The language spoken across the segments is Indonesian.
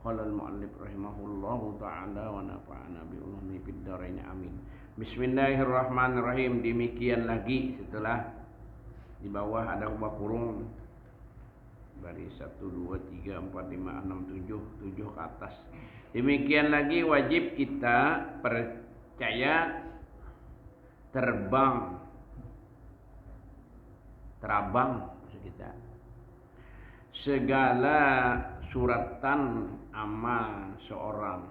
Qala al-mu'allif rahimahullahu ta'ala wa nafa'ana bi ulumi fid dharain amin. Bismillahirrahmanirrahim. Demikian lagi setelah di bawah ada ubah kurung dari 1 2 3 4 5 6 7 7 ke atas. Demikian lagi wajib kita percaya terabang maksud kita segala suratan amal seorang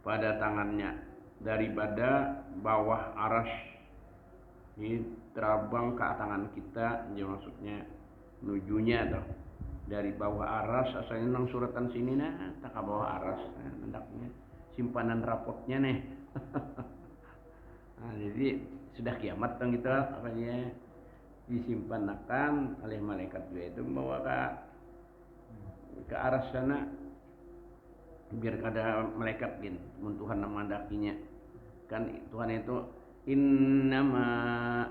pada tangannya daripada bawah aras ini terabang ke tangan kita, ya maksudnya nujunya tuh dari bawah aras asalnya nang suratan sini nah tak ke bawah aras hendaknya simpanan rapotnya nih. Nah, jadi sudah kiamat dong kita apanya disimpan akan oleh malaikat juga itu membawa ke arah sana biar ada malaikat gin Tuhan memandakinya kan Tuhan itu innama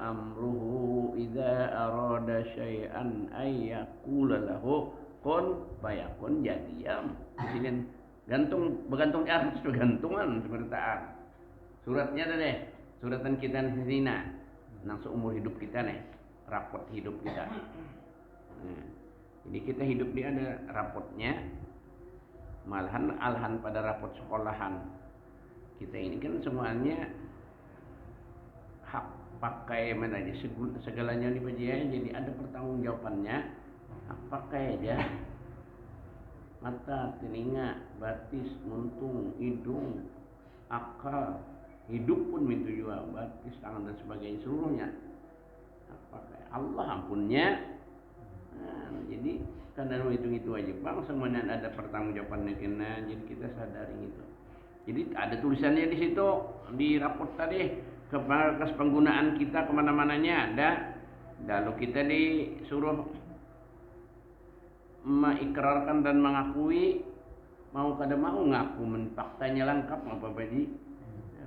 amruhu idza arada syai'an ay yaqula lahu kun fayakun jadiam. Di sini bergantung di atas bergantungan sebentar suratnya ada deh suratan kita di sini nang seumur hidup kita nih rapot hidup kita. Jadi kita hidup ini ada rapotnya, malahan alhan pada rapot sekolahan. Kita ini kan semuanya hak pakai mana aja segalanya dibaca jadi ada pertanggungjawabannya. Hak pakai aja. Mata, telinga, batis, muntung, hidung, akal, hidup pun itu juga batis, tangan dan sebagainya seluruhnya. Pakai Allah ampunnya. Nah, jadi karena itu aja bang semuanya ada pertanggungjawabannya kena jadi kita sadari itu. Jadi ada tulisannya di situ di raport tadi kepada penggunaan kita kemana-mananya ada. Lalu kita disuruh mengikrarkan dan mengakui mau kada mau ngaku faktanya lengkap apa baji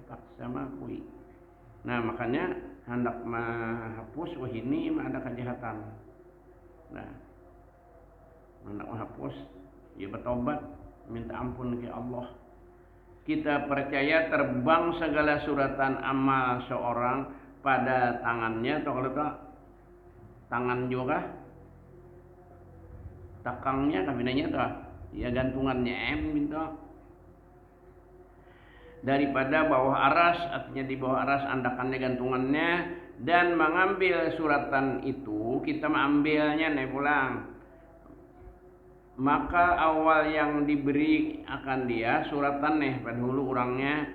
paksa mengakui. Nah makanya hendak menghapus wah ini ada kejahatan. Nah hendak menghapus ya bertobat minta ampun ke Allah. Kita percaya terbang segala suratan amal seorang pada tangannya atau kalau tak tangan juga takangnya kabinanya tuh ya gantungannya minta daripada bawah aras artinya di bawah aras andakannya gantungannya dan mengambil suratan itu kita mengambilnya nih pulang maka awal yang diberi akan dia suratan nih pada dulu orangnya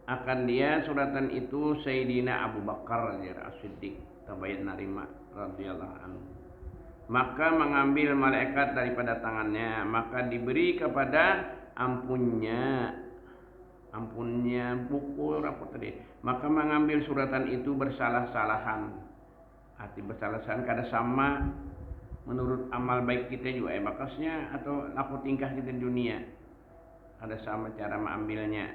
akan dia suratan itu Sayyidina Abu Bakar As-Siddiq tabayyan narima radhiyallahu anhu. Maka mengambil malaikat daripada tangannya maka diberi kepada ampunnya pukul rapot tadi maka mengambil suratan itu bersalah-salahan arti bersalah-salahan kada sama menurut amal baik kita juga bakasnya atau laku tingkah kita di dunia ada sama cara mengambilnya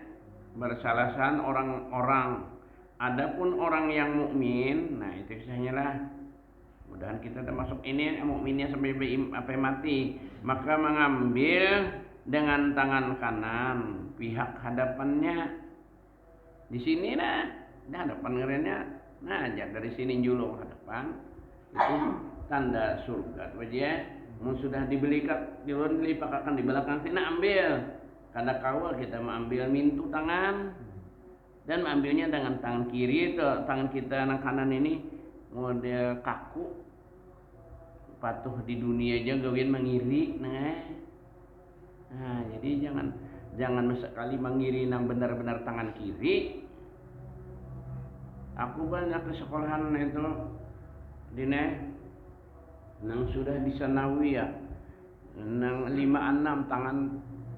bersalah-salahan orang-orang adapun orang yang mukmin nah itu kisahnya lah. Mudahan kita termasuk ini mukminnya sampai mati. Maka mengambil dengan tangan kanan pihak hadapannya. Di sini nah hadapan ngerennya. Nah, dari sini julung hadapan. Itu tanda surga. Wajah mun sudah dibelikan dilipakan di belakang sini ambil. Karena kawal kita mengambil mintu tangan dan mengambilnya dengan tangan kiri atau tangan kita yang kanan ini model kaku patuh di dunia aja gawin mengiri nah jadi jangan sekali mengiri nang benar-benar tangan kiri. Aku banyak ke sekolahan itu dine nang sudah di sanawiyah nang 5 6 tangan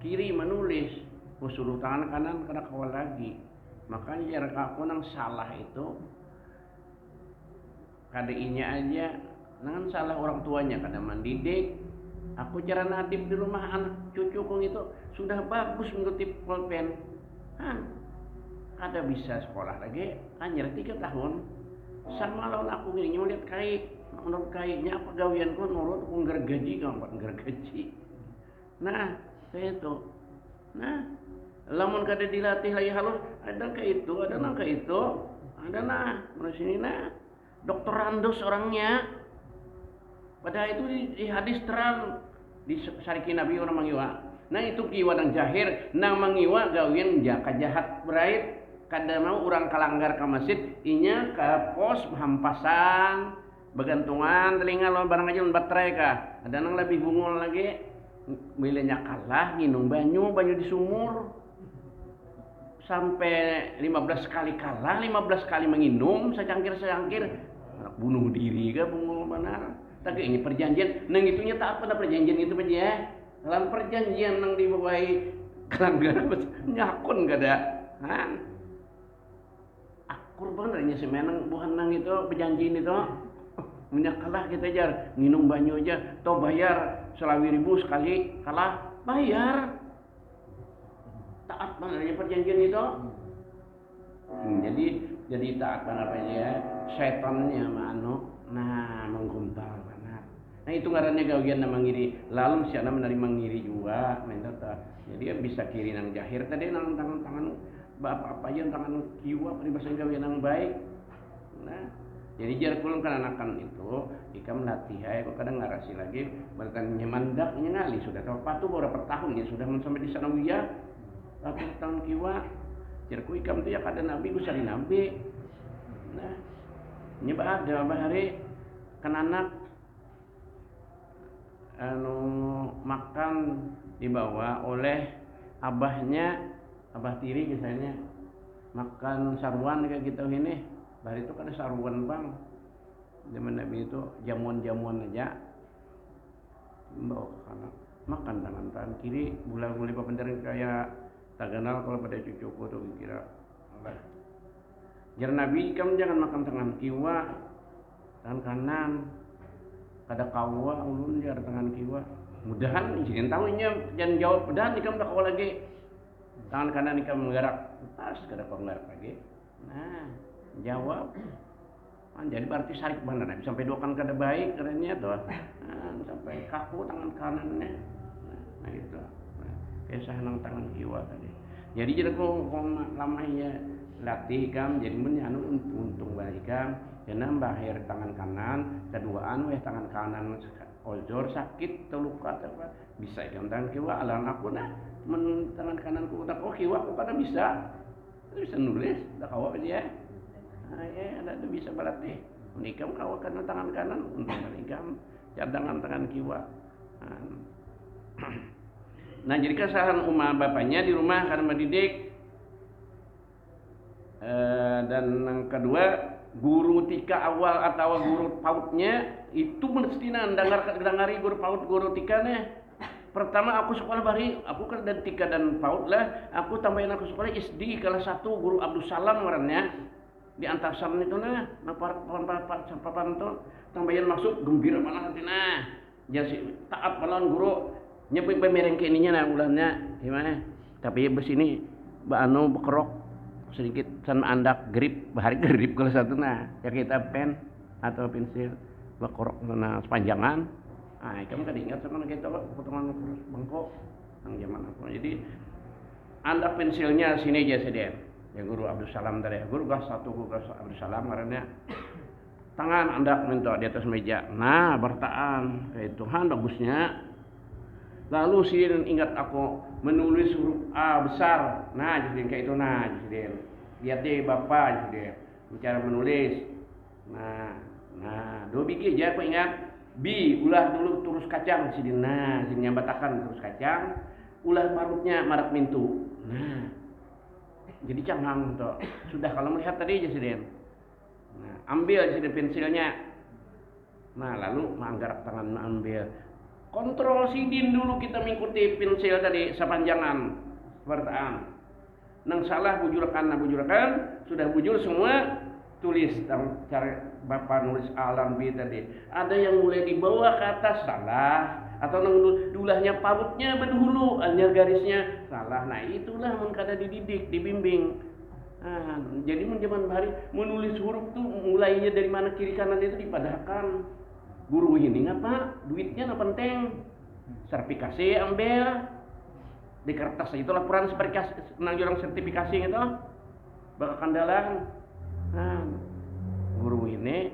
kiri menulis suruh tangan kanan kada kawal lagi makanya jarak aku nang salah itu kadainya aja dengan salah orang tuanya kada mendidik aku cara natip di rumah anak cucuku itu sudah bagus mengutip pulpen kada bisa sekolah lagi hanya 3 tahun sama lawan aku gini lihat kai menurut kainya apa gawianku nurut aku gergaji gampang gergaji. Nah saya itu nah lamun kada dilatih lagi halus ada ke itu ada nang ke itu ada nah mana sini nah dokter Randos orangnya padahal itu di hadis terang di sariki Nabi orang mangiwa nah itu kiwa nang jahir nang mangiwa gawian jaka jahat berait kada mau orang kalanggar ke masjid inya ke pos hampasan begantungan telinga lo barang aja baterai kah ada nang lebih bungul lagi milihnya kalah nginum banyu di sumur sampai 15 kali kalah 15 kali menginum secangkir bunuh diri kah bungul benar tapi ini perjanjian nang itunya tak apa perjanjian itu aja dalam perjanjian nang dibawahi kelanggar nyakun kada han akur banget si menang bukan nang itu perjanjian itu minyak kalah kita jar minum banyu aja toh bayar 1.000 sekali kalah bayar taat banget perjanjian itu jadi taat apa ya setannya mano nah menggumpal benar nah itu ngarannya gawian nama ngiri lalu siapa menerima ngiri juga mentata jadi bisa kiri nang jahir tadi nang tangan bapak yang tangan kiwa peribahasa gawian yang baik nah jadi jar kulung kan anakan itu ikam latih ya kok kadang ngarasi lagi bahkan nyemandaknya ngali sudah terpatu beberapa tahun ya sudah sampai di sana wiyah 1 tahun kiwa jar ku ikam tuh ya kada nabi ku sari nabi nah nyebah ada bahari kan anak makan dibawa oleh abah tiri misalnya makan sarwan kayak gitu ini bahari itu kan sarwan bang zaman nabi itu jamuan aja bawa ke kanan makan tangan kiri gula-guli papendaran kayak tak kenal kalau pada cucuku tuh kira jar nabi kamu jangan makan tangan kiwa tangan kanan kada kawa ulun jar tangan kiwa mudahan jangan tahu nya jangan jawab mudahan ikam tak kawa lagi tangan kanan ikam menggerak pas kada kawa menggerak lagi nah jawab jadi berarti sarik benar sampai 2 kan kada baik kerennya tuh sampai kaku tangan kanannya nah gitu kisah nang tangan kiwa tadi jadi kok lama ya latih kam jadi menyanu untung balik kam karena bahir tangan kanan keduaan tangan kanan ojor sakit terluka apa bisa ikam tangan kiwa alam aku nah tangan kananku tak kiwa aku kada bisa nulis tak kawa aja ada bisa berarti menikam kawa karena tangan kanan untuk menikam cadangan tangan kiwa nah jadi kesalahan bapaknya di rumah karena mendidik dan yang kedua guru tika awal atau guru pautnya itu mestinya dengari guru paut guru tikanya pertama aku sekolah bari aku kan dan tika dan paut lah aku tambahin aku sekolah SD kelas 1 guru Abdul Salam warnanya di antasan itu nah papan itu tambahin masuk gembira mana hati nah jadi taat melawan guru nyepik pemereng ke ininya nah ulannya gimana tapi besini anu bekerok sedikit sama andak grip bahari grip kalau satu nah ya kita pen atau pensil bekerok nah sepanjangan kamu kan ingat sama kita potongan bengkok yang zaman aku jadi andak pensilnya sini aja sedih ya guru Abdul Salam tadi guru kelas 1 guru kelas Abdul Salam karena tangan andak mentok di atas meja nah bertaan kayak Tuhan bagusnya lalu sidin ingat aku menulis huruf A besar nah jadi kayak itu nah jadi lihat deh bapak jadi bicara menulis nah 2 biji aja aku ingat B ulah dulu terus kacang sidin nah sidin nyambatakan terus kacang ulah parutnya marak mintu nah jadi cangang tuh sudah kalau melihat tadi aja sidin nah ambil sidin pensilnya nah lalu manggarak tangan ambil kontrol sidin dulu kita mengikuti pensil tadi sepanjangan pertaan nang salah bujurakan sudah bujur semua tulis cara bapak nulis alam B tadi ada yang mulai di bawah ke atas salah atau nang dulahnya parutnya berdahulu hanya garisnya salah nah itulah mengkada dididik dibimbing Jadi zaman bahari menulis huruf tuh mulainya dari mana kiri kanan itu dipadahkan. Guru ini ngapa? Duitnya nggak penting. Sertifikasi ambil di kertas itu laporan sertifikasi, nang jurang sertifikasi itu bakal kandalan. Guru ini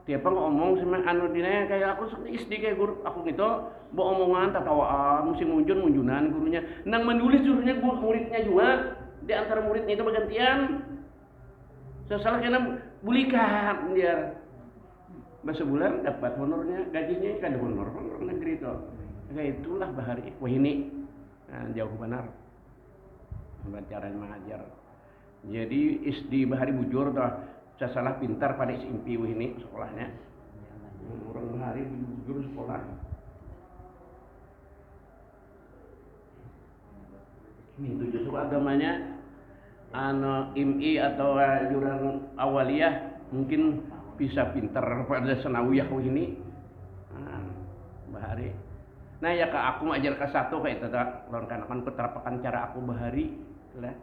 tiap ngomong sama anu dina kayak aku SD kayak guru aku gitu bawa omongan tatawaan mesti munjunan gurunya nang menulis suruhnya muridnya juga di antara muridnya itu bergantian sesalah kena bulikan dia sebulan dapat honornya gajinya kan honor negeri itu kayak itulah bahari wah ini jauh benar cara mengajar jadi SD bahari bujur tuh saya salah pintar pada simpi ini sekolahnya orang bahari bujur sekolah itu justru agamanya IMI atau jurang awaliyah mungkin bisa pintar pada sanawiyah ini bahari nah ya kak aku ngajar ke satu kayak itu lawan kan keterapakan cara aku bahari lah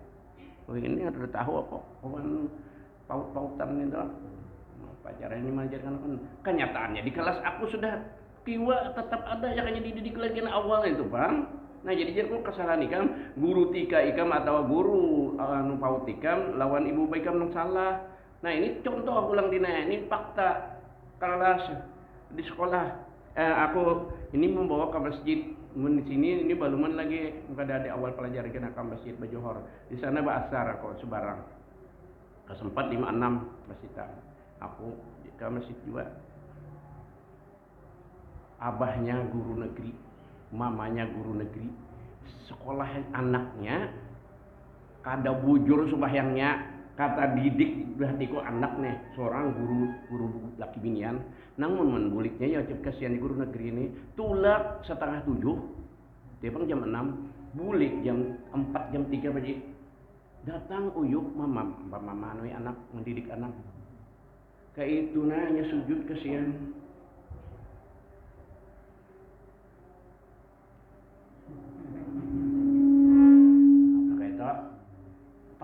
ini udah tahu apa paut-pautan itu pacaran ini mengajarkan kan kenyataannya di kelas aku sudah kiwa tetap ada ya hanya dididik lagi awal itu bang. Nah jadi aku kesalahan ikam guru tika ikam atau guru paut ikam lawan ibu baikam nung salah. Nah ini contoh aku ulang dina ini fakta kelas di sekolah aku ini membawa ke masjid di sini ini baluman lagi ada di awal pelajaran kena ke masjid Bajohor di sana bahasa aku sebarang kesempat 56 masjid aku ke masjid juga abahnya guru negeri mamanya guru negeri sekolah anaknya kada bujur sembahyangnya kata didik berarti kok anaknya seorang guru laki binian namun menbuliknya ya kasihan di guru negeri ini tulak 6:30 dia pang jam 6 bulik jam 4 jam 3 pagi datang uyuk mama anak mendidik anak kayak itu hanya sujud kasihan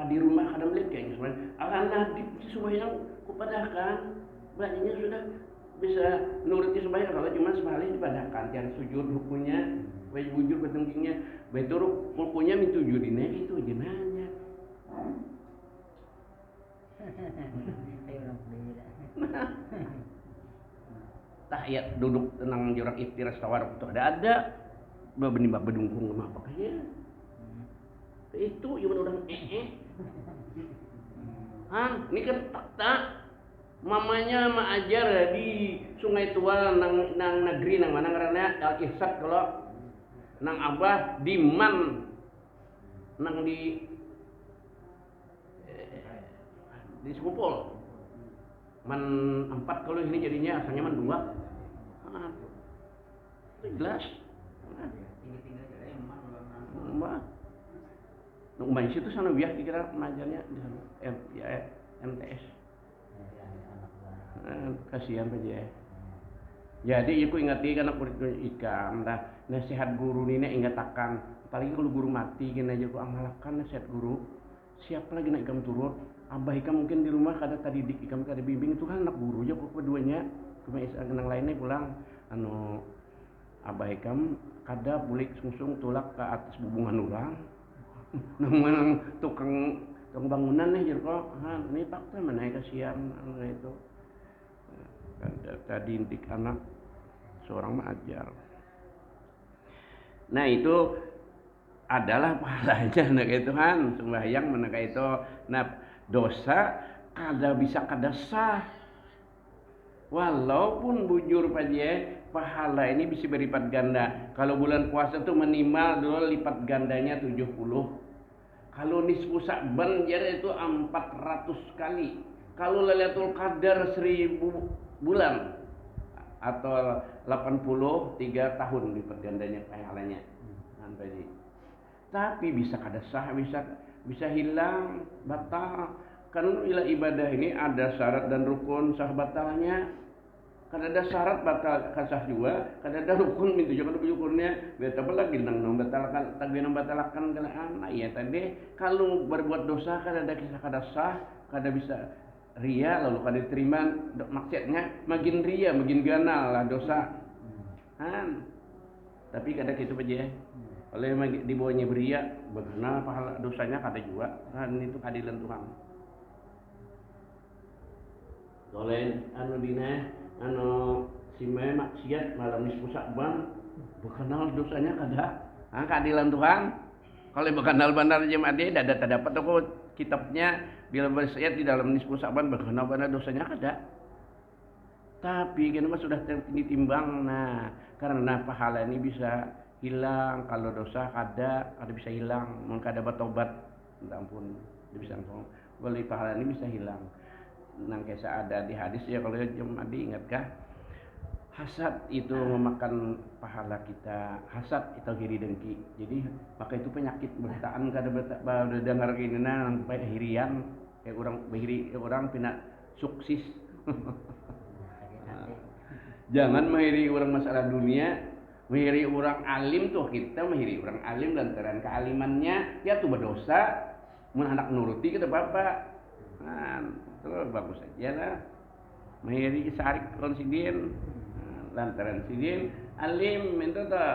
di rumah kadang melihat kayaknya sebenarnya anak di sembahyang kupadahkan berarti sudah bisa nuruti sembahyang kalau cuma sekali dipadahkan tiada sujud hukumnya wajib bujur ketenggingnya betul hukumnya mintu judinnya itu jenanya tahiyat duduk tenang jorang istirahat tawar itu ada bebenibak bedungkung apa kayak itu yang orang ini kan fakta mamanya mengajar di Sungai Tua nang negeri nang mana karena Al-Ihsad kalau nang abah di man nang di Sekumpul man 4 kalau ini jadinya asalnya man 2 jelas Mbak situ sana biar kira mengajarnya di sana MTS kasihan aja jadi aku ingati karena kulit ikan nah nasihat guru ini ingatakan apalagi kalau guru mati gini aja aku amalkan nasihat guru siapa lagi nak ikam turut abah ikam mungkin di rumah kada tadi dik ikam kada bimbing itu kan anak guru aja kok keduanya cuma yang lainnya pulang abah ikam kada bulik sungsung tulak ke atas bubungan orang nang tukang bangunan nih kok ini fakta mana kasihan itu tadi intik anak seorang mengajar nah itu adalah pahalanya anak itu kan sembahyang menaga itu nah dosa kada sah walaupun bujur paje pahala ini bisa berlipat ganda kalau bulan puasa itu minimal dulu lipat gandanya 70 kalau nisfu Sa'ban jadi itu 400 kali kalau Lailatul Qadar 1000 bulan atau 83 tahun lipat gandanya pahalanya tapi bisa kada sah bisa hilang batal karena ibadah ini ada syarat dan rukun sah batalnya Kada syarat batal kasah juga, kada rukun mintu juga rukunnya. Beta lagi nang batalkan, tagih batalkan kana anak ya tadi kalau berbuat dosa kada kisah kada sah, kada bisa ria lalu kada diterima maksudnya makin ria, makin ganal lah dosa. Tapi kada gitu aja. Oleh di bawahnya beria, bagaimana pahala dosanya kada juga. Kan itu keadilan Tuhan. Oleh si maksiat malam nisfu Sa'ban berkenal dosanya kada. Keadilan Tuhan. Kalau berkenal benar jemaat dia dapat aku kitabnya bila bersiat di dalam nisfu Sa'ban berkenal benar dosanya kada. Tapi kenapa sudah ditimbang? Nah, karena pahala ini bisa hilang kalau dosa kada bisa hilang. Mungkin kada bertobat, minta ampun, bisa ampun. Boleh pahala ini bisa hilang. Nang kisah ada di hadis ya kalau jemaat diingatkah? Hasad itu memakan pahala kita. Hasad itu iri dengki. Jadi maka itu penyakit bertaan kada dengar gini sampai hirian kayak orang pina sukses. Jangan menghiri orang masalah dunia, menghiri orang alim tuh kita menghiri orang alim lantaran kealimannya ya tuh berdosa, mun anak nuruti kita bapak. Nah, itu bagus aja lah. Menghiri sarik konsidin lantaran sidin alim itu tuh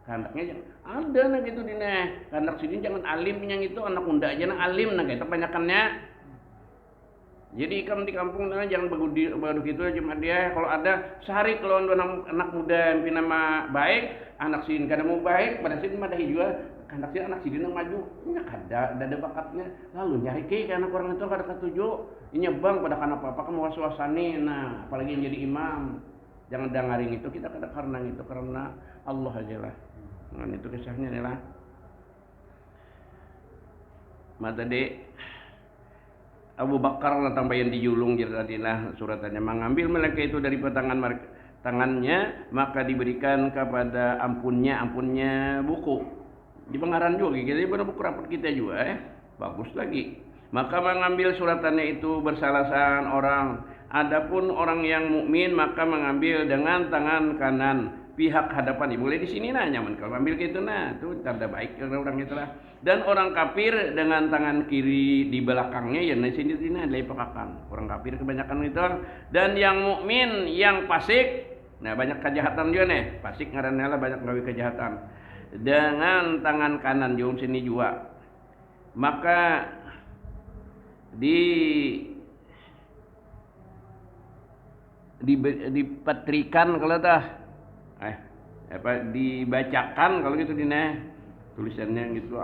kanaknya ada nah gitu dina kanak sidin jangan alim yang itu anak muda aja nah alim nah kita banyakannya. Jadi kan di kampung nah, jangan baru gitu cuma dia kalau ada sehari kalau anak muda yang nama baik anak sidin kada mau baik pada sidin mah juga anak sidin yang maju nya kada ada bakatnya lalu nyari ke anak orang itu kada ketuju ini bang pada kana apa kamu was-wasane nah apalagi yang jadi imam jangan dengarin itu kita kada karena itu karena Allah aja lah. Nah itu kisahnya nih lah. Mata dek Abu Bakar lah tambahan dijulung jadilah suratannya mengambil mereka itu dari tangannya maka diberikan kepada ampunnya buku di pengarang juga jadi pada buku rapat kita juga bagus lagi maka mengambil suratannya itu bersalasan orang adapun orang yang mukmin maka mengambil dengan tangan kanan pihak hadapan boleh di sini nah nyaman kalau ambil gitu nah itu tanda baik orang itulah dan orang kafir dengan tangan kiri di belakangnya ya di sini ada pekakan orang kafir kebanyakan itu dan yang mukmin yang fasik nah banyak kejahatan juga nih fasik ngarannya lah banyak gawe kejahatan dengan tangan kanan jauh sini juga maka dipatrikan kalau dibacakan kalau gitu dina tulisannya gitu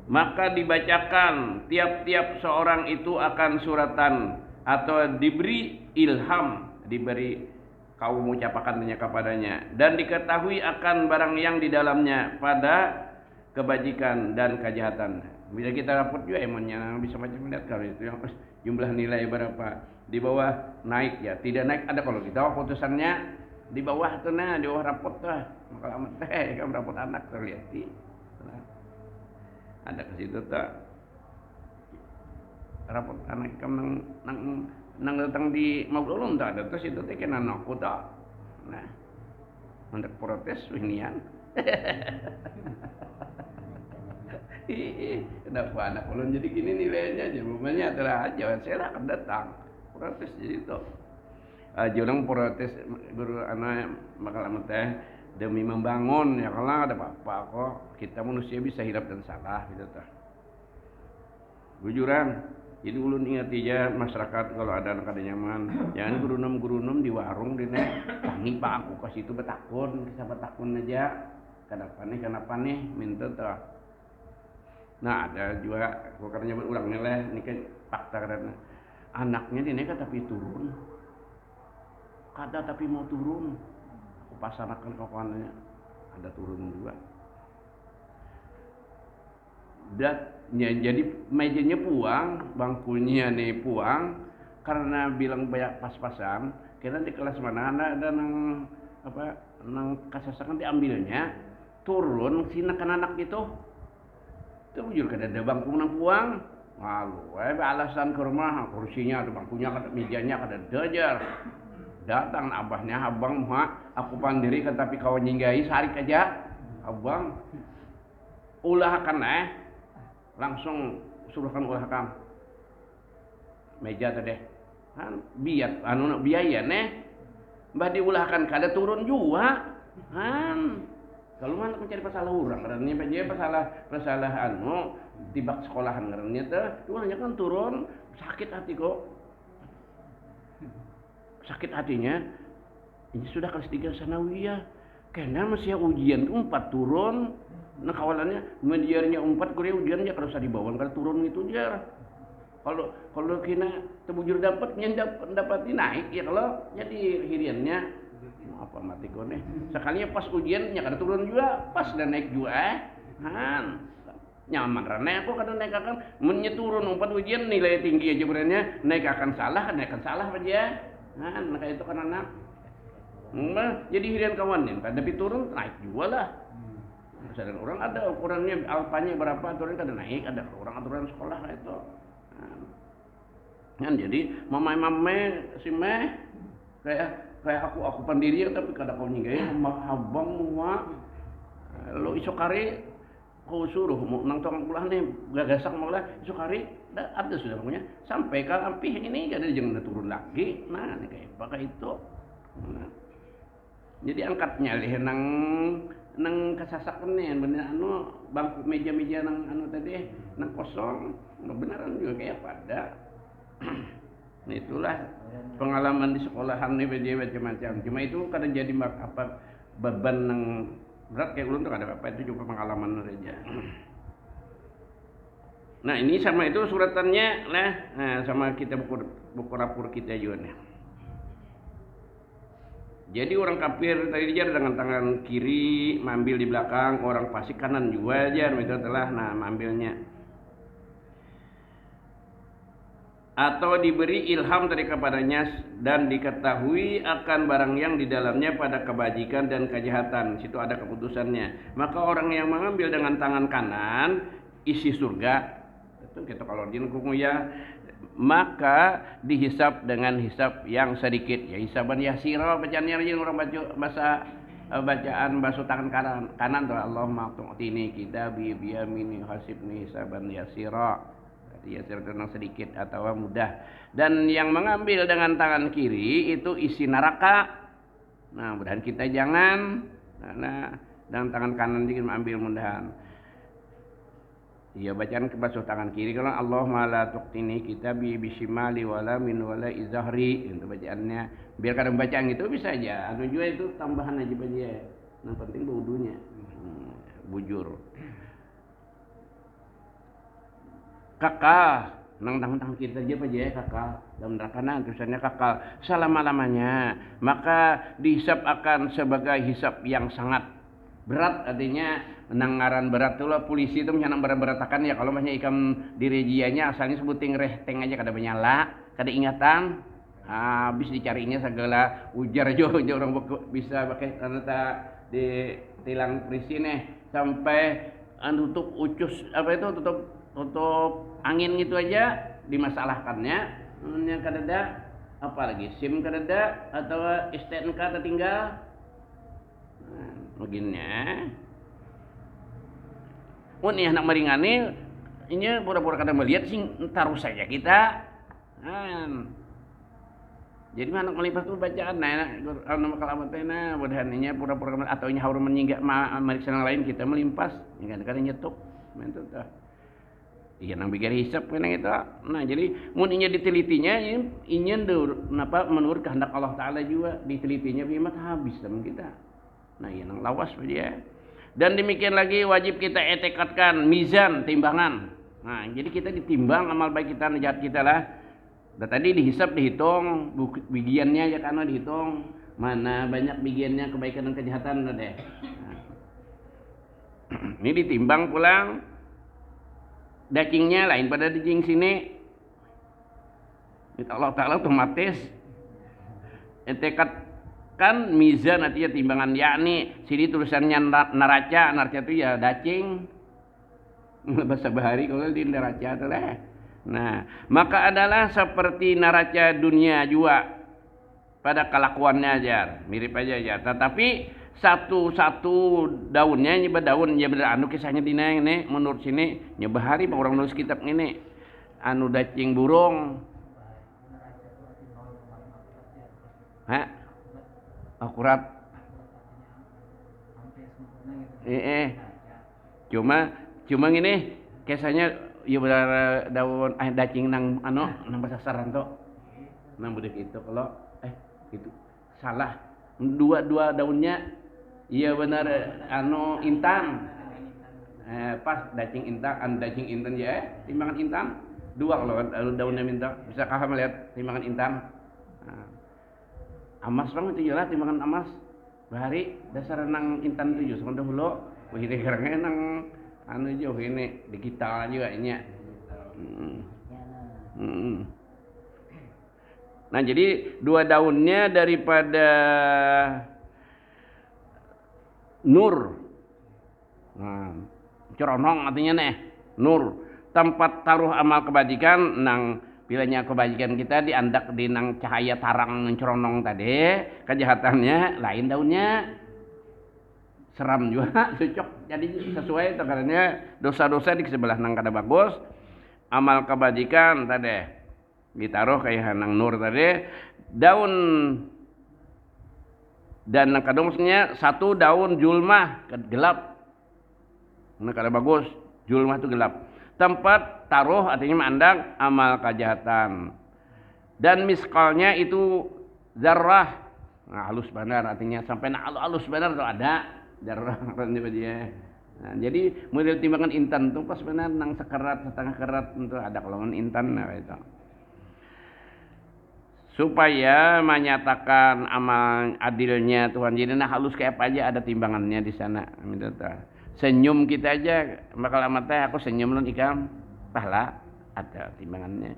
maka dibacakan tiap-tiap seorang itu akan suratan atau diberi ilham diberi kaum ucapakannya kepadanya dan diketahui akan barang yang di dalamnya pada kebajikan dan kejahatan bila kita rapot juga emonnya bisa macam lihat kalau itu yang jumlah nilai berapa di bawah naik ya tidak naik ada kalau kita putusannya di bawah tuh nah di bawah rapot tuh kalau amat kamu rapot anak terlihat ada ke situ tuh rapot anak kamu nang datang di Maululun tuh ada tuh situ teh kena aku tuh nah untuk protes winian kenapa anak ulun jadi gini nilainya aja rumahnya adalah aja saya akan datang protes jadi tuh orang protes guru anak bakal teh demi membangun ya kalau ada apa-apa kok kita manusia bisa hidup dan salah gitu tuh bujuran jadi ulun ingat aja masyarakat kalau ada anak ada nyaman jangan gurunum di warung dina tangi pak aku kasih itu betakun bisa betakun aja kenapa nih minta tuh nah ada juga bukannya berulang nilai ini kan fakta karena anaknya dinikah tapi turun kada tapi mau turun aku pasanakan kawannya ada turun juga dan jadi mejanya puang bangkunya nih puang karena bilang banyak pas-pasan kira di kelas mana ada nang kasasakan diambilnya turun sini kan anak itu bujur kada ada bangku nang puang lalu alasan ke rumah kursinya ada bangkunya kada mejanya kada dajar Datang abahnya, abang mah aku pandiri kan tapi kawan nyinggahi sarik aja. Abang ulahkan langsung suruhkan ulahkan meja tadi kan biat biaya mbah diulahkan kada turun juga kan kalau mana mencari masalah orang karena dia masalah tibak sekolahan karena tuh hanya kan turun sakit hati kok sakit hatinya ini sudah kelas 3 sanawiyah karena masih ujian tuh 4 turun nah kawalannya mediarnya 4 kuliah ujiannya kalau usah dibawa kalau turun itu jar kalau kena tebujur dapat naik ya kalau jadi hiriannya apa mati kau sekalinya pas ujiannya kada turun juga pas dan naik juga nyaman karena aku kadang naik akan menyeturun 4 ujian nilai tinggi aja beranya naik akan salah aja maka itu kan anak jadi hirian kawan tapi turun naik juga lah sedang orang ada ukurannya alpanya berapa aturan kada naik ada orang aturan sekolah itu kan jadi mama si meh kayak aku pendiri tapi kada kau nyinggai abang lo isok hari kau suruh mau nang tong pulang nih gagasak mau lah isok hari ada sudah punya sampai ke ampih ini kada jangan turun lagi nah kayak pakai itu jadi angkatnya leh nang kasasakan nih bener bangku meja nang tadi nang kosong beneran juga kayak pada nah itulah pengalaman di sekolahan nih macam-macam cuma itu kadang jadi apa beban nang berat kayak ulun tuh ada apa itu juga pengalaman aja. Nah ini sama itu suratannya lah sama kita buku rapor kita juga nih. Jadi orang kafir tadi dia dengan tangan kiri mengambil di belakang, orang fasik kanan juga aja itu telah mengambilnya. Atau diberi ilham dari kepadanya dan diketahui akan barang yang di dalamnya pada kebajikan dan kejahatan. Situ ada keputusannya. Maka orang yang mengambil dengan tangan kanan isi surga. Itu kita kalau di ya maka dihisap dengan hisap yang sedikit. Ya hisaban yasira bacaannya orang baca bahasa bacaan basuh tangan kanan tuh Allahumma tu'tini kitabi biyamini hasibni hisaban yasira. Ya sedang sedikit atau mudah dan yang mengambil dengan tangan kiri itu isi neraka. Nah mudahan kita jangan dengan tangan kanan dikit mengambil mudahan ya bacaan basuh tangan kiri kalau Allahumma la tuqtini kitabi bisimali wala min wala izahri itu bacaannya biar kadang bacaan itu bisa aja juga itu tambahan aja baca yang penting wudunya bujur kakak nang kita aja aja ya kakak dalam neraka tulisannya kakak selama-lamanya maka dihisap akan sebagai hisap yang sangat berat artinya nangaran berat tuh lah polisi itu menyanang berat-beratakan ya kalau masnya ikam di regianya asalnya sebuting rehteng aja kada menyala kada ingatan habis dicarinya segala ujar aja orang bisa pakai tanda di tilang polisi nih sampai tutup ucus apa itu tutup angin gitu aja dimasalahkannya yang kadada apa lagi SIM kadada atau STNK tertinggal begininya ini anak meringani ini pura-pura kada melihat sih taruh saja kita jadi anak melipat tuh bacaan nama kalamatnya mudahannya pura-pura atau ini harus menyinggah meriksa yang lain kita melimpas kadang-kadang nyetuk itu iya nang bikin hisap kan itu. Nah jadi mun inya ditelitinya inya menurut kehendak Allah Taala juga ditelitinya bimat habis teman kita. Nah iya nang lawas dia. Dan demikian lagi wajib kita etekatkan mizan timbangan. Nah jadi kita ditimbang amal baik kita jahat kita lah. Dan tadi dihisap dihitung bigiannya ya karena dihitung mana banyak bigiannya kebaikan dan kejahatan deh. Nah. Ini ditimbang pulang. Dagingnya lain pada daging sini Allah Ta'ala otomatis tekatkan mizan artinya timbangan yakni sini tulisannya neraca itu ya daging bahasa bahari kalau di neraca itu lah nah maka adalah seperti neraca dunia juga pada kelakuannya aja, mirip aja. Tetapi satu daunnya nyebar daun ya bener anu kisahnya dina ini menurut sini nyebahari orang nulis kitab ini anu dacing burung. Akurat. Cuma ini kisahnya ya bener daun dacing nang basasaran to. Nang budak itu kalau itu salah dua daunnya iya benar anu intan pas dacing intan ya timbangan intan dua kalau daunnya minta bisa kah melihat timbangan intan amas bang itu jelas timbangan amas bahari dasar nang intan tujuh sekolah dulu wih ini kerangnya nang anu jauh ini digital juga ini Nah jadi dua daunnya daripada nur, ceronong artinya nur tempat taruh amal kebajikan nang bilanya kebajikan kita diandak di nang cahaya tarang ceronong tadi kejahatannya lain daunnya seram juga cocok jadi sesuai karena dosa-dosa di sebelah nang kada bagus amal kebajikan tadi ditaruh kayak nang nur tadi daun dan kadangnya satu daun julmah gelap nah kada bagus julmah itu gelap tempat taruh artinya mandang amal kejahatan dan miskalnya itu zarrah nah halus benar artinya sampai halus benar tuh ada zarrah dia nah, jadi model timbangan intan tuh pas benar nang sekerat setengah kerat untuk ada kolongan intan nah itu supaya menyatakan amal adilnya Tuhan. Jadi halus kayak apa aja ada timbangannya di sana. Senyum kita aja bakal amat aku senyum lu ikam pahala ada timbangannya.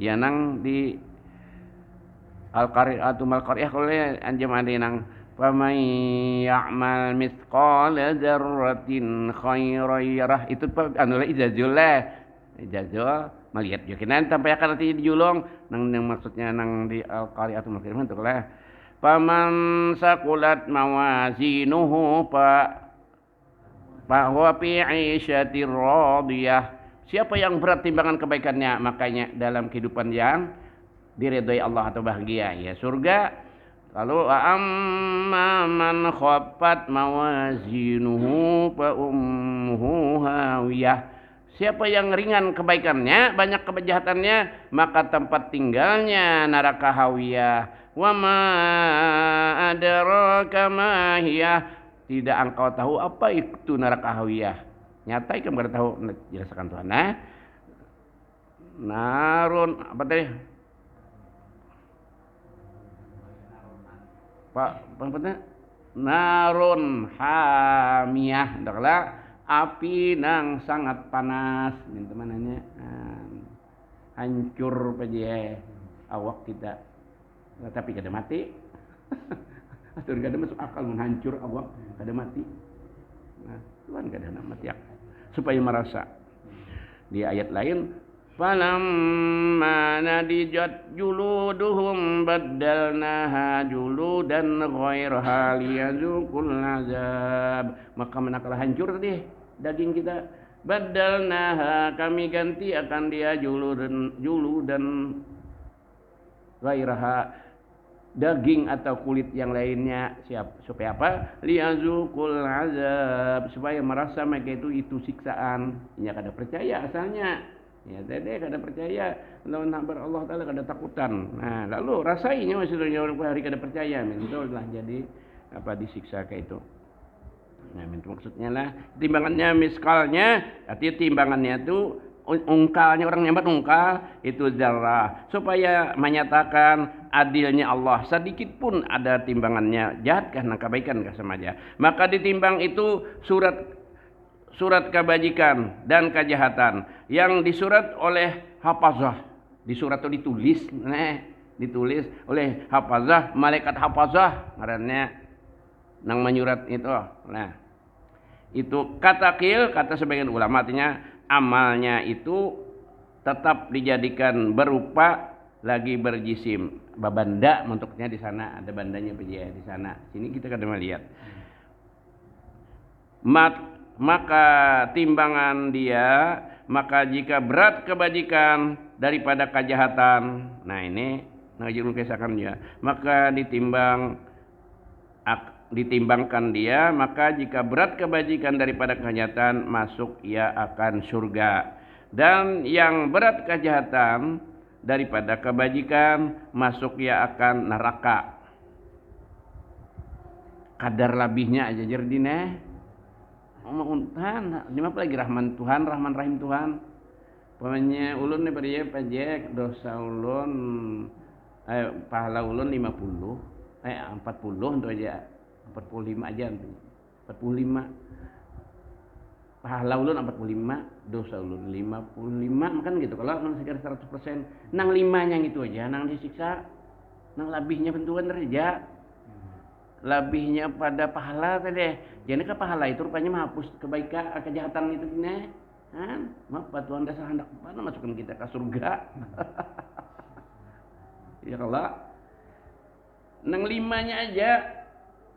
Ya nang di Al-Qari'atu mal-Qari'ah kalau anjam ada nang faman ya'mal mithqala dzarratin khairan yarah itu anu ijazul melihat jokinan sampai akan nanti dijulung nang maksudnya nang di Al-Qari'atul Makirimah itu lah paman sakulat mawazinuhu huwa fi 'isyatir radiyah siapa yang berat timbangan kebaikannya makanya dalam kehidupan yang diridhai Allah atau bahagia ya surga lalu amma man khaffat mawazinuhu fa ummuhu hawiyah siapa yang ringan kebaikannya, banyak kejahatannya, maka tempat tinggalnya neraka hawiyah. Wa ma adraka ma hiya. Tidak engkau tahu apa itu neraka hawiyah. Nyata ikam kada tahu jelaskan Tuhan. Narun apa tadi? Pak, narun hamiyah. Daklah api nang sangat panas temanannya hancur aja awak kita tapi kada mati atur kada masuk akal menghancur awak kada mati nah Tuhan kada mati supaya merasa di ayat lain falamma nadijat juluduhum baddalnaha juludan ghairaha liyazuqul azab maka manakala hancur tadi daging kita baddalnaha kami ganti akan dia juludan ghairaha daging atau kulit yang lainnya supaya apa liyazuqul azab supaya merasa mereka itu siksaan nya kada percaya asalnya ya tadi kada percaya lawan habar Allah taala kada takutan nah lalu rasainya maksudnya orang hari kada percaya lah jadi apa disiksa kayak itu nah itu maksudnya lah timbangannya miskalnya artinya timbangannya itu ungkalnya orang nyambat ungkal itu zarrah supaya menyatakan adilnya Allah sedikit pun ada timbangannya jahat kah kebaikan kah sama aja maka ditimbang itu surat kebajikan dan kejahatan yang disurat oleh hafazah disurat itu ditulis oleh hafazah malaikat hafazah ngarannya nang menyurat itu nah itu kata sebagian ulama artinya amalnya itu tetap dijadikan berupa lagi berjisim babanda bentuknya di sana ada bandanya di sana sini kita kadang melihat maka timbangan dia maka jika berat kebajikan daripada kejahatan nah ini ngajurun kesakan dia maka ditimbangkan dia maka jika berat kebajikan daripada kejahatan masuk ia akan surga dan yang berat kejahatan daripada kebajikan masuk ia akan neraka kadar labihnya aja jerdine untan ini apa lagi rahman Tuhan rahman rahim Tuhan pokoknya ulun nih beri pajak dosa ulun pahala ulun 40 untuk aja 45 aja 45 pahala ulun 45 dosa ulun 55 kan gitu kalau nang sekitar 100% nang 5 nya gitu aja nang disiksa nang labihnya bentukan derajat labihnya pada pahala tadi jadi ke pahala itu rupanya menghapus kebaikan kejahatan itu gini kan maaf batuan dasar hendak mana masukkan kita ke surga ya kalau nang 5 nya aja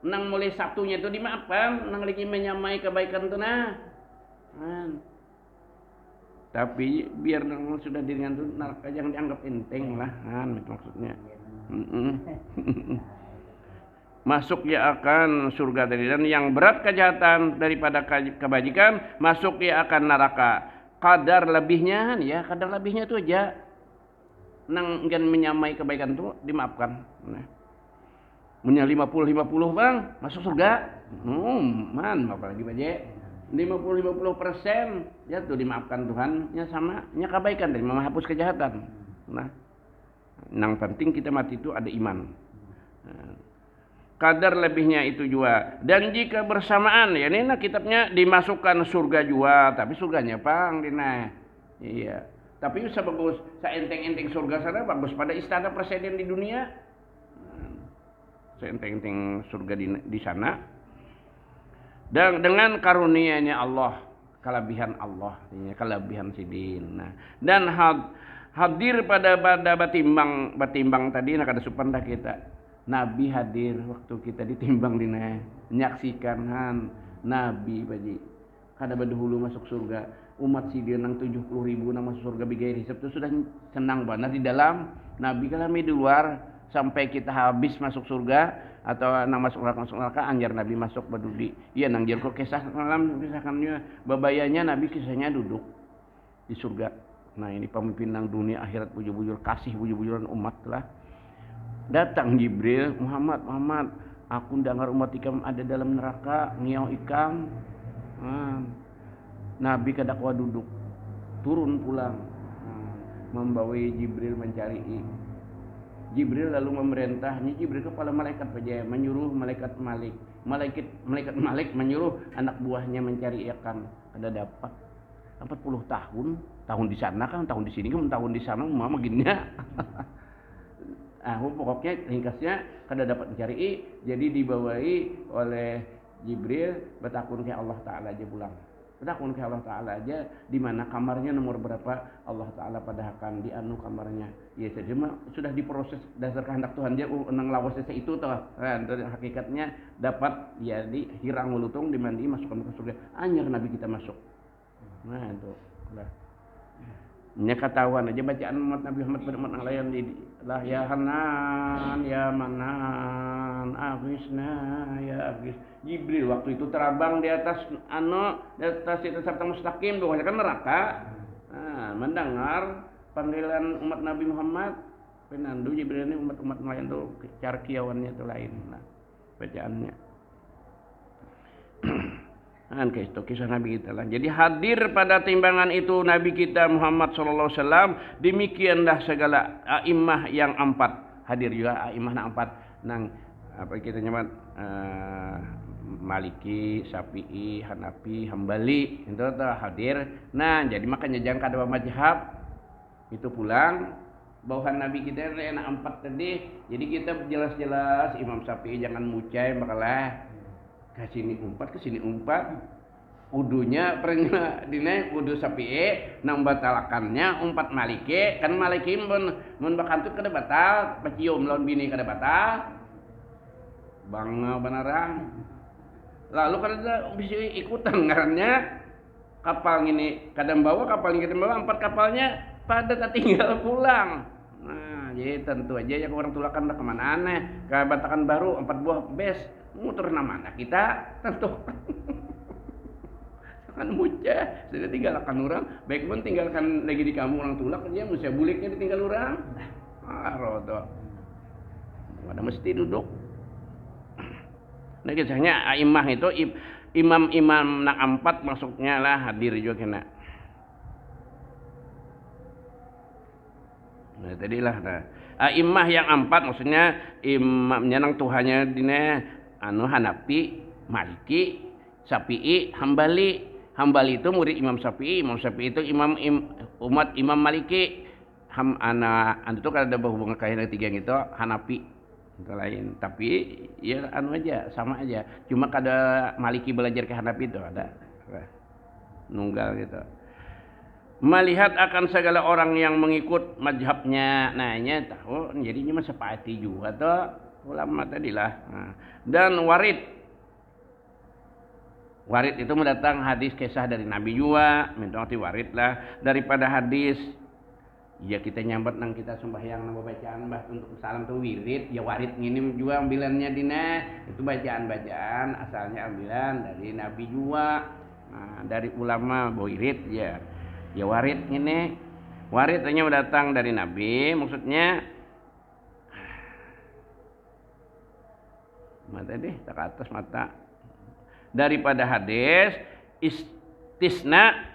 nang mulai satunya itu dimaafkan nang lagi menyamai kebaikan itu nah tapi biar nang sudah diringan itu neraka jangan dianggap enteng lah kan maksudnya masuk ia akan surga tadi dan yang berat kejahatan daripada kebajikan masuk ia akan neraka kadar lebihnya ya kadar lebihnya itu aja nang ingin menyamai kebaikan itu dimaafkan nah. Punya 50 bang masuk surga man apalagi baje 50% ya tuh dimaafkan Tuhannya sama nya kebaikan dari menghapus kejahatan nah yang penting kita mati itu ada iman nah, kadar lebihnya itu juga dan jika bersamaan ya ini nah kitabnya dimasukkan surga juga tapi surganya pang dina iya tapi bisa bagus saenteng-enteng surga sana bagus pada istana presiden di dunia saenteng-enteng surga di sana dan dengan karunia-Nya Allah kelebihan Allah kelebihan sidin nah dan hadir pada batimbang tadi nak ada supanda kita Nabi hadir waktu kita ditimbang dina menyaksikan Nabi baji kada badahulu masuk surga umat sidin nang 70.000 nang masuk surga bigair hisab itu sudah senang banget di dalam Nabi kalami di luar sampai kita habis masuk surga atau nang masuk neraka anjar Nabi masuk badudi iya nang jar kok kisah malam kisahkannya babayanya Nabi kisahnya duduk di surga nah ini pemimpin nang dunia akhirat bujur-bujur kasih bujur-bujuran umat lah datang Jibril Muhammad aku dengar umat ikam ada dalam neraka ngiau ikam Nabi kadakwa duduk turun pulang membawa Jibril mencari Jibril lalu memerintah Jibril kepala malaikat saja menyuruh malaikat Malik menyuruh anak buahnya mencari ikan ada dapat 40 tahun di sana kan tahun di sini kan tahun di sana mama gininya pokoknya ringkasnya kada dapat mencari jadi dibawai oleh Jibril bertakun ke Allah Ta'ala aja pulang bertakun ke Allah Ta'ala aja di mana kamarnya nomor berapa Allah Ta'ala pada akan dianu kamarnya ya cuma sudah diproses dasar kehendak Tuhan dia nang lawas itu toh hakikatnya dapat ya dihirang melutung dimandi masukkan ke surga anyar Nabi kita masuk nah itu lah nya ketahuan aja bacaan umat Nabi Muhammad pada umat lain lah ya Hanan ya Manan Aghizna ya Aghiz Jibril waktu itu terabang di atas itu serta mustaqim doanya kan neraka mendengar panggilan umat Nabi Muhammad penandu Jibril ini umat lain tuh cara kiawannya itu lain bacaannya kan itu kisah Nabi kita lah. Jadi hadir pada timbangan itu Nabi kita Muhammad sallallahu alaihi wasallam demikianlah segala a'immah yang 4 hadir juga a'immah yang 4 nang apa kita nyebut Maliki, Syafi'i, Hanafi, Hambali itu hadir. Nah, jadi makanya jangan kada mazhab itu pulang bawahan Nabi kita enak 4 tadi. Jadi kita jelas-jelas Imam Syafi'i jangan mucai makalah ke sini umpat Wudunya pernah dina wudu Syafi'i nang batalakannya umpat Maliki kan Maliki mun bakantut kada batal pacium lawan bini kada batal bangga beneran lalu kada bisa ikutan ngarannya kapal ini kadang bawa kapal ini kadang bawa 4 kapalnya pada tertinggal pulang. Nah jadi tentu aja ya orang tulakan dah kemana aneh ke Batakan Baru 4 buah bes muter mana kita tentu kan muja sudah tinggalkan orang baik pun tinggalkan lagi di kamu orang tulak dia musia buliknya ditinggal orang rodo ada mesti duduk. Nah kisahnya aimah itu imam-imam nak 4 masuknya lah hadir juga kena. Nah tadilah nah aimah yang 4 maksudnya imamnya nang Tuhannya dina Hanafi, Maliki, Syafi'i, Hambali. Hambali itu murid Imam Syafi'i itu umat Imam Maliki. Itu kan ada hubungan kaitan tiga gitu, Hanafi itu lain. Tapi ya aja, sama aja. Cuma kada Maliki belajar ke Hanafi itu ada nunggal gitu. Melihat akan segala orang yang mengikut mazhabnya, nanya tahu jadinya mah sepati juga tuh ulama tadilah. Nah, dan Warid itu mendatang hadis kisah dari Nabi juga, minta arti warid lah daripada hadis. Ya kita nyambat nang kita sembahyang nang bacaan bah untuk salam tuh wirid, ya warid ini juga ambilannya dina itu bacaan-bacaan asalnya ambilan dari Nabi juga. Nah, dari ulama wirid ya. Ya warid ini warid hanya mendatang dari Nabi, maksudnya mata deh tak atas mata daripada hadis istisna.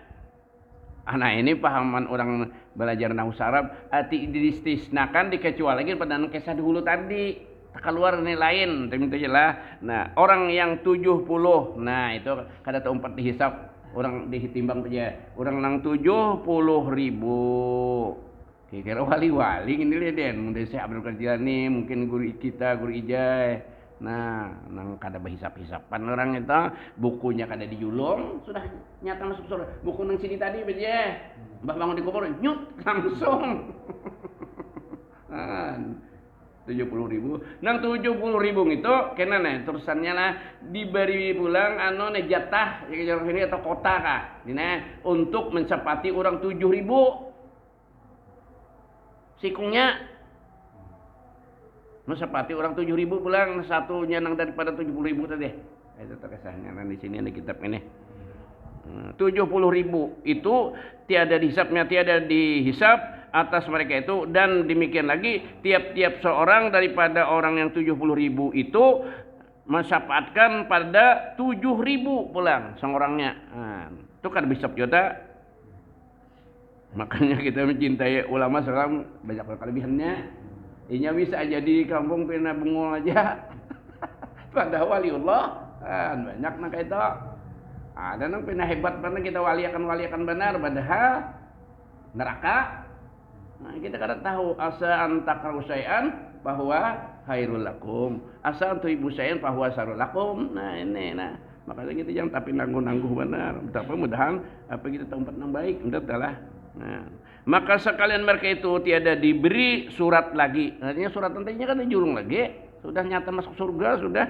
Nah ini pahaman orang belajar nahwu Arab arti diistisnakan dikecualikan pada kisah dahulu tadi tak keluar ini lain itu jelas. Nah orang yang 70 nah itu kada tempat dihisap orang ditimbang saja orang nang 70.000 kira wali-wali ini lihat den mungkin saya Abdul Qadir nih mungkin guru kita guru ijai. Nah, nang kada berhisap-hisapan orang itu, bukunya kada dijulung, sudah nyata masuk surga. Buku nang sini tadi beje, Mbah bangun di kubur, nyut langsung. 70.000. Nang 70.000 itu, kena nih terusannya lah diberi pulang jatah ini atau kota kah, ini untuk mensepati orang 7.000 sikungnya. Mesepati orang 7.000 pulang satunya nang daripada 70.000 tadi. Itu terkesahnya di sini ada kitab ini. 70.000 itu tiada dihisap atas mereka itu dan demikian lagi tiap-tiap seorang daripada orang yang 70.000 itu mensyafaatkan pada 7.000 pulang seorangnya. Nah, itu kan bisa juga. Makanya kita mencintai ulama sekarang banyak kelebihannya. Inya bisa jadi kampung pina bengol aja. Pada waliullah kan banyak nang itu. Ada nang pina hebat pernah kita waliakan benar padahal neraka. Nah, kita kada tahu asa antakru syai'an bahwa khairul lakum. Asa antu ibu syai'an bahwa sarul lakum. Nah ini makanya kita jangan tapi nangguh-nangguh benar. Betapa mudahan apa kita tempat yang baik entahlah. Nah, maka sekalian mereka itu tiada diberi surat lagi. Artinya surat nantinya kan dijurung lagi. Sudah nyata masuk surga sudah.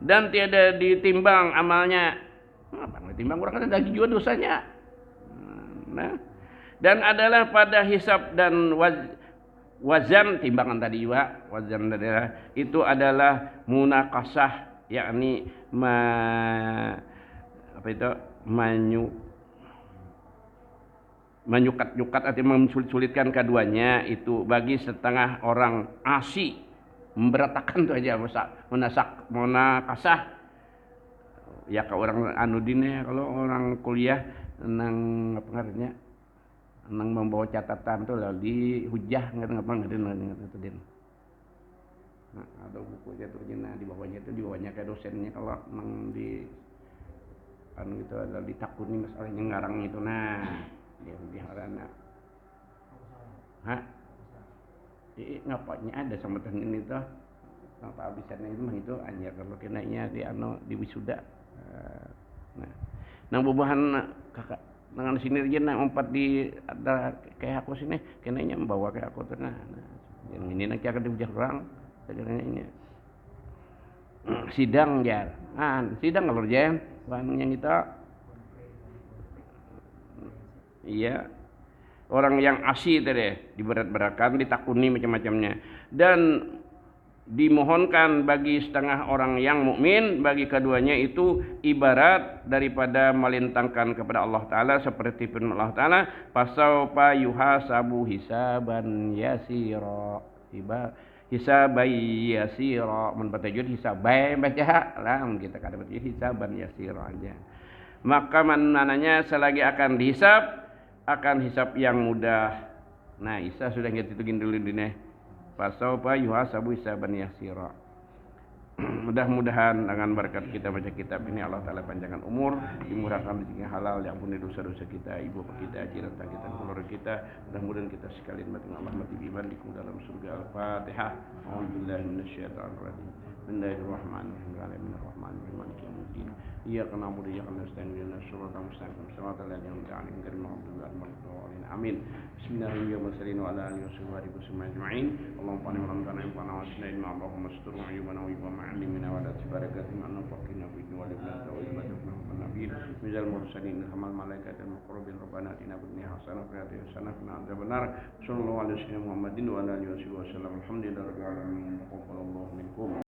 Dan tiada ditimbang amalnya. Apa ditimbang orang kan lagi juga dosanya. Nah, dan adalah pada hisab dan wazan timbangan tadi juga. Wazan adalah itu adalah munakasah yakni menyukat-nyukat atau mensulit-sulitkan keduanya itu bagi setengah orang asy memberatakan itu aja munakasah ya ke orang anudine kalau orang kuliah nang apa ngaranya nang membawa catatan tuh lalu di hujah ngerti din. Nah, ada buku aja tuh di bawahnya kayak dosennya kalau nang di anu itu ada ditakuni masalahnya ngarang itu nah dia harana. Hah? Ngapanya ada sama ini tuh. Nang tak habisannya itu mah itu anjir kalau kenanya di wisuda. Nah. nang bubuhan kakak dengan sini aja nang empat di ada kayak aku sini kenanya membawa kayak aku tuh nah yang ini nanti akan dibujak orang sebenarnya ini sidang ya sidang kalau jen yang kita iya orang yang asli tadi diberat-beratkan ditakuni macam-macamnya dan dimohonkan bagi setengah orang yang mukmin bagi keduanya itu ibarat daripada melintangkan kepada Allah Ta'ala seperti firman Allah Ta'ala fasaufa yuhasabu hisaban yasira hisaban yasira mun batajud hisabai baca lah kita kada baca hisaban yasira aja maka mananya selagi akan hisab yang mudah nah Isa sudah gitu dulu dine fasaufa yuhasabu hisaban yasira. Mudah-mudahan dengan berkat kita baca kitab ini Allah Ta'ala panjangkan umur, dimurahkan rezeki halal, diampuni dosa-dosa kita, ibu bapak kita, jiran kita, keluarga kita. Mudah-mudahan kita sekalian mati Allah mati iman di dalam surga. Al-Fatihah. A'udzubillahi minasyaitonir rajim. Bismillahirrahmanirrahim. Bismillahirrahmanirrahim. Maliki yaumiddin. Iyyaka na'budu wa iyyaka nasta'in. Ihdinas siratal mustaqim. Shiratal ladzina an'amta 'alaihim ghairil maghdubi 'alaihim waladdallin. Amin. Bismillahirrahmanirrahim. Wa ala alihi wasahbihi ajma'in. Allahumma inna rabbana infa'na wa asna'in ma Allahumma astur ayyubana wa ibama 'allimna wa la tabarakatum anna faqina bi wa libna wa ibadatu nabiyyin mizal mursalin hamal malaikat al muqarrabin rabbana atina fid dunya hasanah wa fil akhirati hasanah wa qina adzabannar. Sallallahu alaihi wasallam Muhammadin wa ala alihi wasallam. Alhamdulillahi rabbil alamin. Taqabbalallahu minkum.